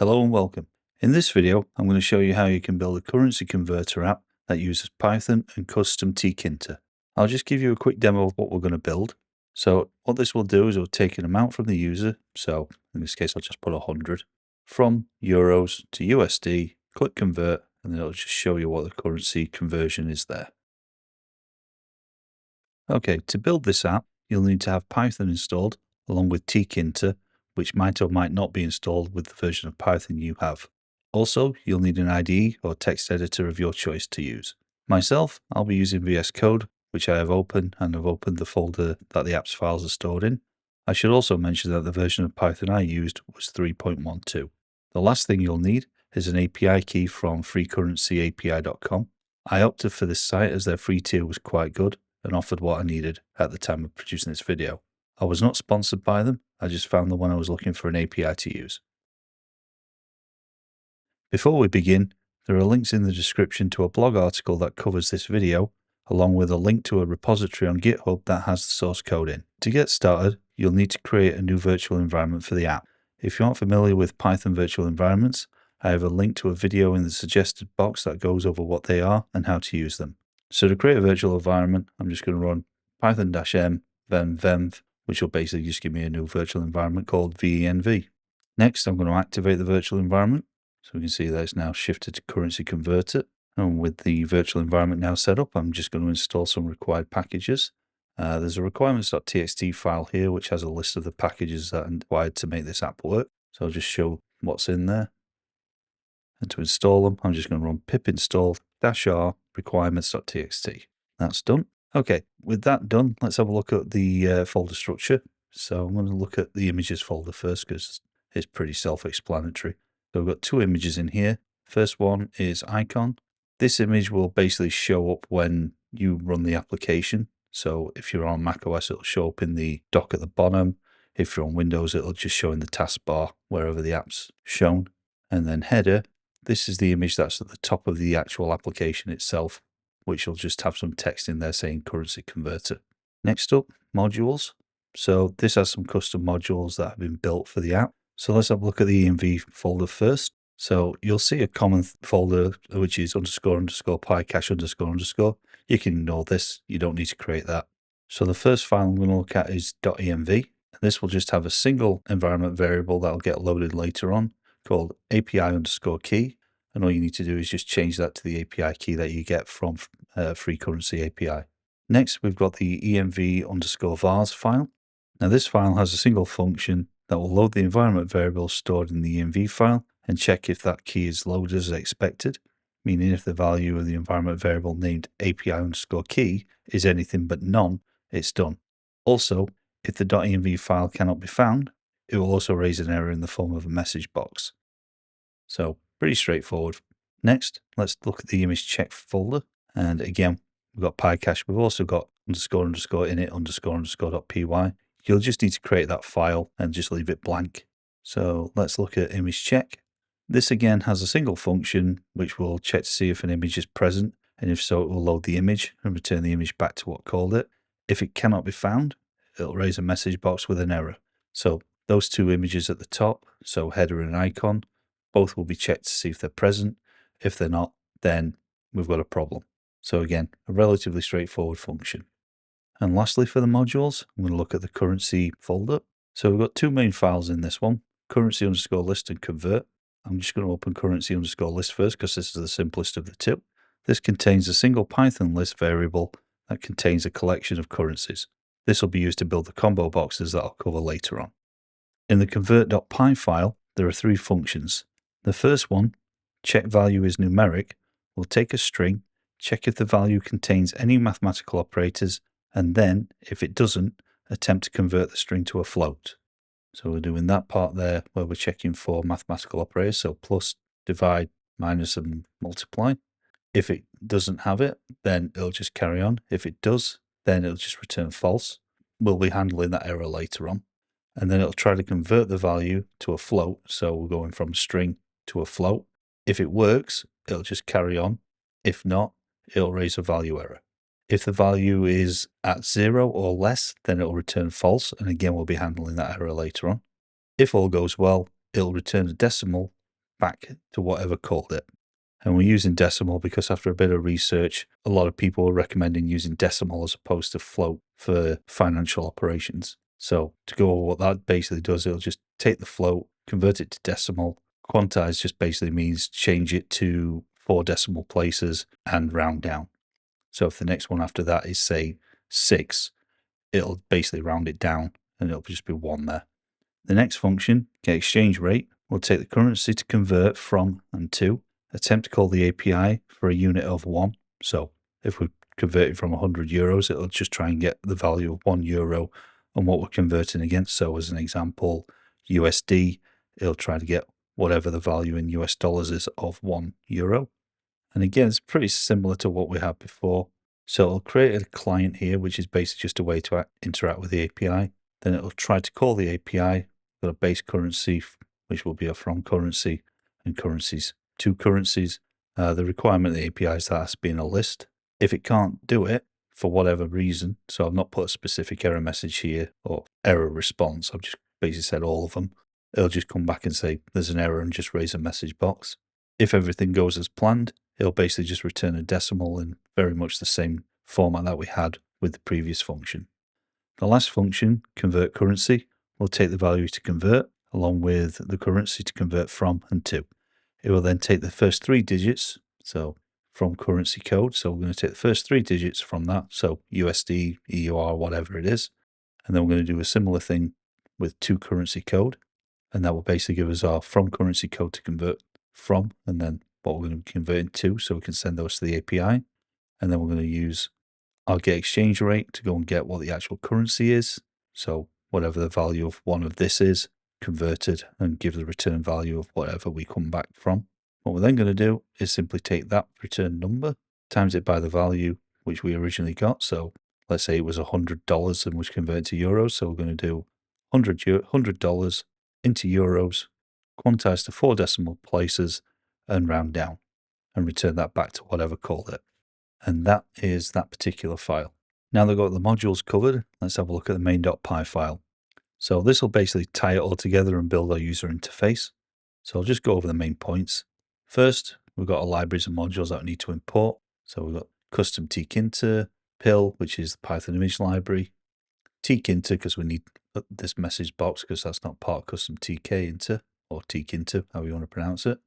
Hello and welcome. In this video, I'm going to show you how you can build a currency converter app that uses Python and customTKinter. I'll just give you a quick demo of what we're going to build. So what this will do is it'll take an amount from the user. So in this case, I'll just put 100 from euros to USD, click convert, and then it'll just show you what the currency conversion is there. Okay, to build this app, you'll need to have Python installed along with TKinter, which might or might not be installed with the version of Python you have. Also, you'll need an IDE or text editor of your choice to use. Myself, I'll be using VS Code, which I have open, and I've opened the folder that the app's files are stored in. I should also mention that the version of Python I used was 3.12. The last thing you'll need is an API key from freecurrencyapi.com. I opted for this site as their free tier was quite good and offered what I needed at the time of producing this video. I was not sponsored by them, I just found the one I was looking for an API to use. Before we begin, there are links in the description to a blog article that covers this video, along with a link to a repository on GitHub that has the source code in. To get started, you'll need to create a new virtual environment for the app. If you aren't familiar with Python virtual environments, I have a link to a video in the suggested box that goes over what they are and how to use them. So to create a virtual environment, I'm just going to run python-m venv, which will basically just give me a new virtual environment called venv. Next, I'm going to activate the virtual environment. So we can see that it's now shifted to currency converter. And with the virtual environment now set up, I'm just going to install some required packages. There's a requirements.txt file here, which has a list of the packages that are required to make this app work. So I'll just show what's in there. And to install them, I'm just going to run pip install -r requirements.txt. That's done. Okay, with that done, let's have a look at the folder structure. So I'm going to look at the images folder first because it's pretty self-explanatory. So we've got two images in here. First one is icon. This image will basically show up when you run the application. So if you're on macOS, it'll show up in the dock at the bottom. If you're on Windows, it'll just show in the taskbar wherever the app's shown. And then header. This is the image that's at the top of the actual application itself, which will just have some text in there saying currency converter. Next up, modules. So this has some custom modules that have been built for the app. So let's have a look at the env folder first. So you'll see a common folder, which is __pycache__. You can ignore this. You don't need to create that. So the first file I'm going to look at is .env. This will just have a single environment variable that will get loaded later on called API_key. And all you need to do is just change that to the API key that you get from Free Currency API. Next, we've got the env_vars file. Now this file has a single function that will load the environment variable stored in the env file and check if that key is loaded as expected, meaning if the value of the environment variable named API_key is anything but none, it's done. Also, if the .env file cannot be found, it will also raise an error in the form of a message box. So pretty straightforward. Next, let's look at the image check folder. And again, we've got PyCache. We've also got __init__.py. You'll just need to create that file and just leave it blank. So let's look at image check. This again has a single function which will check to see if an image is present, and if so, it will load the image and return the image back to what called it. If it cannot be found, it'll raise a message box with an error. So those two images at the top, so header and icon, both will be checked to see if they're present. If they're not, then we've got a problem. So again, a relatively straightforward function. And lastly, for the modules, I'm going to look at the currency folder. So we've got two main files in this one, currency_list and convert. I'm just going to open currency_list first because this is the simplest of the two. This contains a single Python list variable that contains a collection of currencies. This will be used to build the combo boxes that I'll cover later on. In the convert.py file, there are three functions. The first one, check value is numeric, will take a string, check if the value contains any mathematical operators, and then, if it doesn't, attempt to convert the string to a float. So we're doing that part there where we're checking for mathematical operators, so plus, divide, minus, and multiply. If it doesn't have it, then it'll just carry on. If it does, then it'll just return false. We'll be handling that error later on. And then it'll try to convert the value to a float. So we're going from a string to a float. If it works, it'll just carry on. If not, it'll raise a value error. If the value is at 0 or less, then it'll return false. And again, we'll be handling that error later on. If all goes well, it'll return a decimal back to whatever called it. And we're using decimal because after a bit of research, a lot of people are recommending using decimal as opposed to float for financial operations. So to go over what that basically does, it'll just take the float, convert it to decimal. Quantize just basically means change it to 4 decimal places and round down. So if the next one after that is, say, 6, it'll basically round it down and it'll just be 1 there. The next function, get exchange rate, will take the currency to convert from and to, attempt to call the API for a unit of 1. So if we convert it from 100 euros, it'll just try and get the value of 1 euro and what we're converting against. So as an example, USD, it'll try to get whatever the value in US dollars is of 1 euro. And again, it's pretty similar to what we had before. So it'll create a client here, which is basically just a way to interact with the API. Then it'll try to call the API, got a base currency, which will be a from currency, and currencies, 2 currencies. The requirement of the API is that has to be in a list. If it can't do it for whatever reason, so I've not put a specific error message here or error response, I've just basically said all of them. It'll just come back and say there's an error and just raise a message box. If everything goes as planned, it'll basically just return a decimal in very much the same format that we had with the previous function. The last function, convert currency, will take the value to convert along with the currency to convert from and to. It will then take the first 3 digits, so from currency code. So we're going to take the first 3 digits from that, so USD, EUR, whatever it is. And then we're going to do a similar thing with to currency code. And that will basically give us our from currency code to convert from, and then what we're going to be converting to, so we can send those to the API. And then we're going to use our get exchange rate to go and get what the actual currency is. So whatever the value of one of this is, converted, and give the return value of whatever we come back from. What we're then going to do is simply take that return number, times it by the value which we originally got. So let's say it was $100 and was converted to euros. So we're going to do $100 into euros, quantize to 4 decimal places, and round down, and return that back to whatever called it. And that is that particular file. Now that we've got the modules covered, let's have a look at the main.py file. So this will basically tie it all together and build our user interface. So I'll just go over the main points. First, we've got our libraries and modules that we need to import. So we've got customTKinter, pill, which is the Python image library, TKinter, because we need this message box because that's not part of customTKinter, or TKinter, however you want to pronounce it.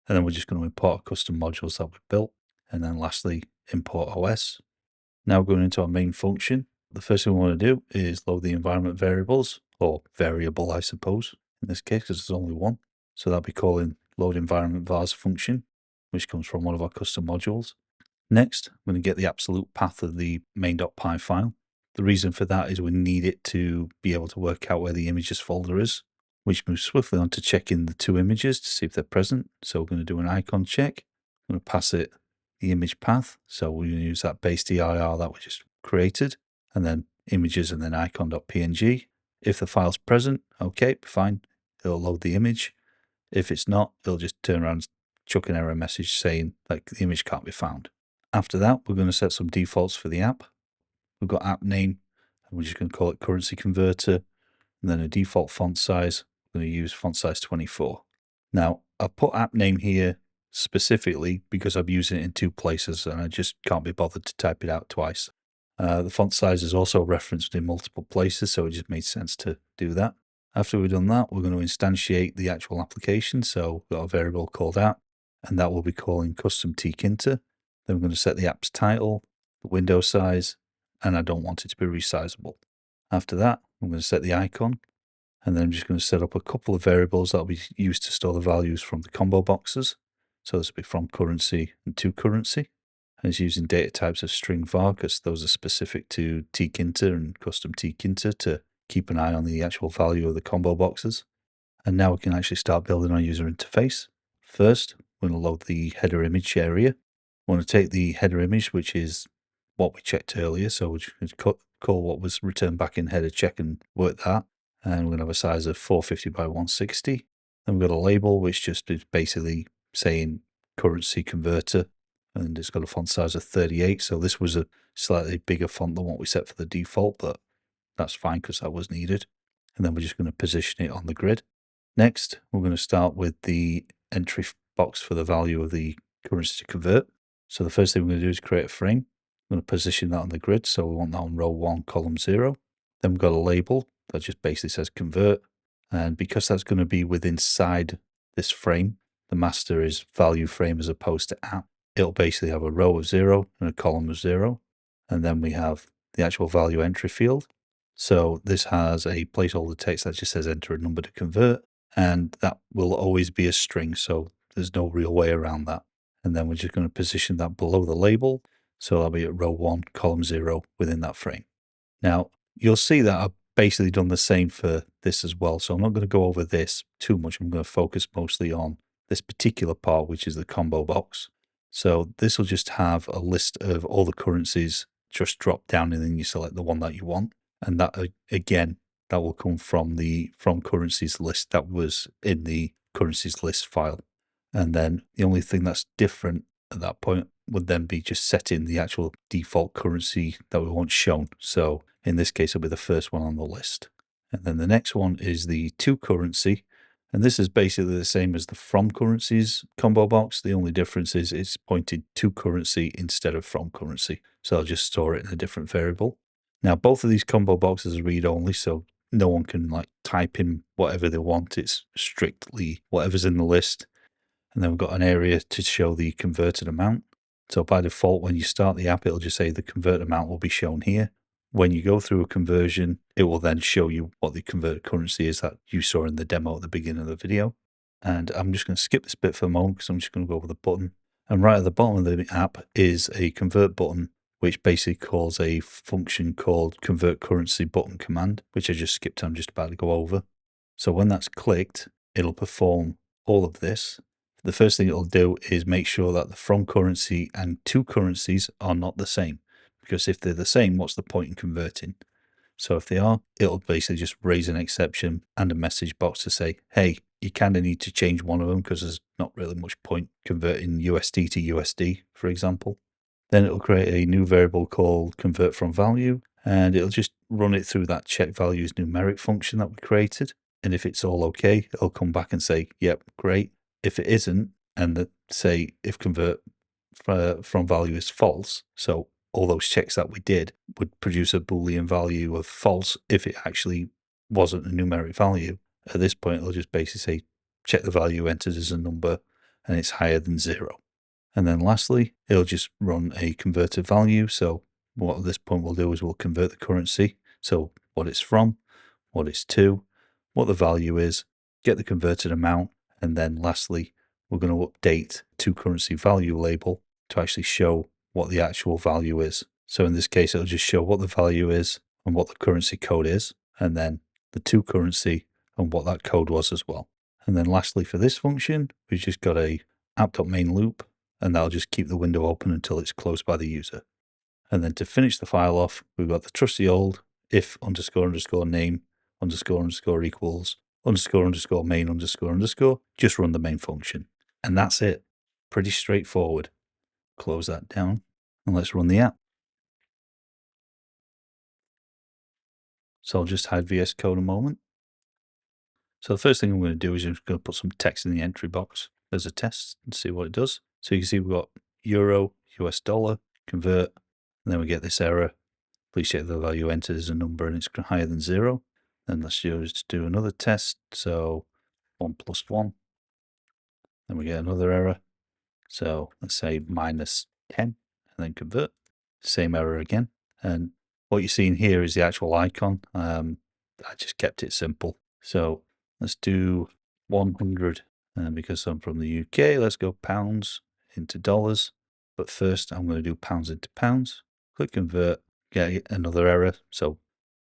And then we're just going to import our custom modules that we've built. And then lastly, import OS. Now going into our main function, the first thing we want to do is load the environment variables, or variable, I suppose, in this case, because there's only one. So that'll be calling load environment vars function, which comes from one of our custom modules. Next, I'm going to get the absolute path of the main.py file. The reason for that is we need it to be able to work out where the images folder is, which moves swiftly on to checking the 2 images to see if they're present. So we're going to do an icon check. I'm going to pass it the image path. So we're going to use that base dir that we just created, and then images and then icon.png. If the file's present, okay, fine. It'll load the image. If it's not, it'll just turn around and chuck an error message saying like the image can't be found. After that, we're going to set some defaults for the app. We've got app name, and we're just going to call it currency converter, and then a default font size. We're going to use font size 24. Now, I've put app name here specifically because I'm using it in 2 places and I just can't be bothered to type it out twice. The font size is also referenced in multiple places, so it just made sense to do that. After we've done that, we're going to instantiate the actual application. So we've got a variable called app, and that will be calling customTKinter. Then we're going to set the app's title, the window size, and I don't want it to be resizable. After that, I'm going to set the icon, and then I'm just going to set up a couple of variables that will be used to store the values from the combo boxes. So this will be from currency and to currency. And it's using data types of string var because those are specific to TKinter and customTKinter to keep an eye on the actual value of the combo boxes. And now we can actually start building our user interface. First, we're going to load the header image area. We want to take the header image, which is what we checked earlier. So we're just going to call what was returned back in header check and work that. And we're going to have a size of 450 by 160. Then we've got a label, which just is basically saying currency converter, and it's got a font size of 38. So this was a slightly bigger font than what we set for the default, but that's fine because that was needed. And then we're just going to position it on the grid. Next, we're going to start with the entry box for the value of the currency to convert. So the first thing we're going to do is create a frame. I'm going to position that on the grid. So we want that on row 1, column 0. Then we've got a label that just basically says convert. And because that's going to be within inside this frame, the master is value frame as opposed to app. It'll basically have a row of 0 and a column of 0. And then we have the actual value entry field. So this has a placeholder text that just says enter a number to convert. And that will always be a string, so there's no real way around that. And then we're just going to position that below the label, so that'll be at row 1, column 0 within that frame. Now, you'll see that I've basically done the same for this as well, so I'm not going to go over this too much. I'm going to focus mostly on this particular part, which is the combo box. So this will just have a list of all the currencies just drop down, and then you select the one that you want. And that, again, that will come from the from currencies list that was in the currencies list file. And then the only thing that's different at that point would then be just setting the actual default currency that we want shown. So in this case, it'll be the first one on the list. And then the next one is the to currency. And this is basically the same as the from currencies combo box. The only difference is it's pointed to currency instead of from currency. So I'll just store it in a different variable. Now, both of these combo boxes are read only, so no one can like type in whatever they want. It's strictly whatever's in the list. And then we've got an area to show the converted amount. So by default, when you start the app, it'll just say the convert amount will be shown here. When you go through a conversion, it will then show you what the converted currency is that you saw in the demo at the beginning of the video. And I'm just going to skip this bit for a moment because I'm just going to go over the button. And right at the bottom of the app is a convert button, which basically calls a function called convert currency button command, which I just skipped. I'm just about to go over. So when that's clicked, it'll perform all of this. The first thing it'll do is make sure that the from currency and to currencies are not the same, because if they're the same, what's the point in converting? So if they are, it'll basically just raise an exception and a message box to say, hey, you kind of need to change one of them because there's not really much point converting USD to USD, for example. Then it'll create a new variable called convert from value, and it'll just run it through that check values numeric function that we created. And if it's all okay, it'll come back and say, yep, great. If it isn't, and say if convert from value is false, so all those checks that we did would produce a Boolean value of false if it actually wasn't a numeric value. At this point, it'll just basically say, check the value entered as a number, and it's higher than 0. And then lastly, it'll just run a converted value. So what at this point we'll do is we'll convert the currency. So what it's from, what it's to, what the value is, get the converted amount. And then lastly, we're going to update to currency value label to actually show what the actual value is. So in this case, it'll just show what the value is and what the currency code is, and then the to currency and what that code was as well. And then lastly, for this function, we've just got a app.main loop, and that'll just keep the window open until it's closed by the user. And then to finish the file off, we've got the trusty old if __ name __ equals __ main __ just run the main function. And that's it. Pretty straightforward. Close that down and let's run the app. So I'll just hide VS Code a moment. So the first thing I'm going to do is I'm just going to put some text in the entry box as a test and see what it does. So you can see we've got euro, US dollar, convert, and then we get this error. Please check the value entered as a number and it's higher than 0. Then let's just do another test. So 1 + 1. Then we get another error. So let's say -10 and then convert. Same error again. And what you're seeing here is the actual icon. I just kept it simple. So let's do 100. And because I'm from the UK, let's go pounds into dollars. But first, I'm going to do pounds into pounds. Click convert, get another error. So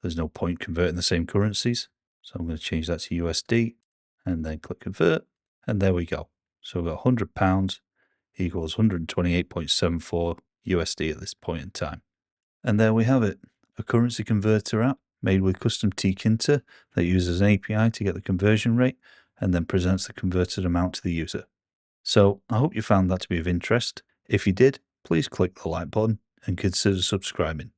there's no point converting the same currencies. So I'm going to change that to USD and then click convert. And there we go. So we've got £100 equals 128.74 USD at this point in time. And there we have it, a currency converter app made with customTKinter that uses an API to get the conversion rate and then presents the converted amount to the user. So I hope you found that to be of interest. If you did, please click the like button and consider subscribing.